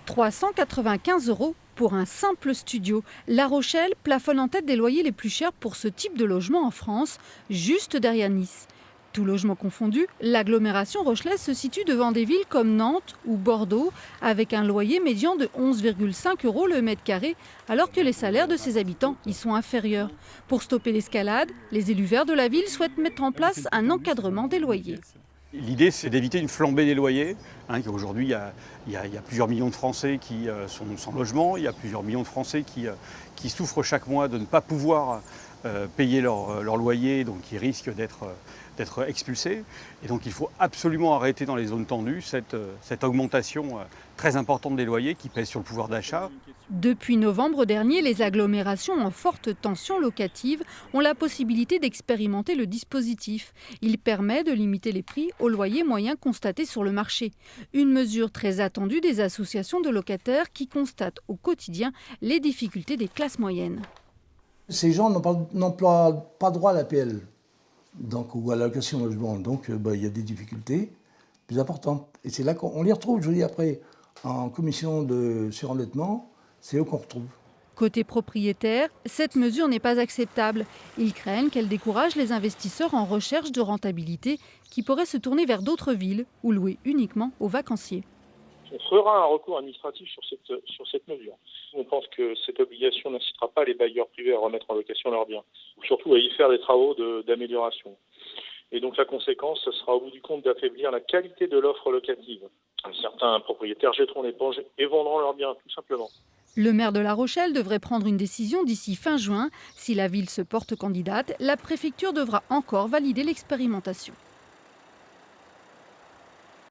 395 € pour un simple studio. La Rochelle plafonne en tête des loyers les plus chers pour ce type de logement en France, juste derrière Nice. Tout logement confondu, l'agglomération rochelaise se situe devant des villes comme Nantes ou Bordeaux, avec un loyer médian de 11,5 € le mètre carré, alors que les salaires de ses habitants y sont inférieurs. Pour stopper l'escalade, les élus verts de la ville souhaitent mettre en place un encadrement des loyers. L'idée, c'est d'éviter une flambée des loyers. Aujourd'hui, il y a plusieurs millions de Français qui sont sans logement, il y a plusieurs millions de Français qui souffrent chaque mois de ne pas pouvoir payer leur loyer, donc qui risquent d'être expulsés. Et donc il faut absolument arrêter dans les zones tendues cette augmentation très importante des loyers qui pèse sur le pouvoir d'achat. Depuis novembre dernier, les agglomérations en forte tension locative ont la possibilité d'expérimenter le dispositif. Il permet de limiter les prix aux loyers moyens constatés sur le marché. Une mesure très attendue des associations de locataires qui constatent au quotidien les difficultés des classes moyennes. Ces gens n'ont pas droit à l'APL, donc, ou à l'allocation logement. Donc il y a des difficultés plus importantes. Et c'est là qu'on les retrouve, je vous dis, après, en commission de surendettement. C'est eux qu'on retrouve. Côté propriétaire, cette mesure n'est pas acceptable. Ils craignent qu'elle décourage les investisseurs en recherche de rentabilité qui pourraient se tourner vers d'autres villes ou louer uniquement aux vacanciers. On fera un recours administratif sur cette mesure. On pense que cette obligation n'incitera pas les bailleurs privés à remettre en location leurs biens, ou surtout à y faire des travaux d'amélioration. Et donc la conséquence, ce sera au bout du compte d'affaiblir la qualité de l'offre locative. Certains propriétaires jetteront l'éponge et vendront leurs biens, tout simplement. Le maire de La Rochelle devrait prendre une décision d'ici fin juin. Si la ville se porte candidate, la préfecture devra encore valider l'expérimentation.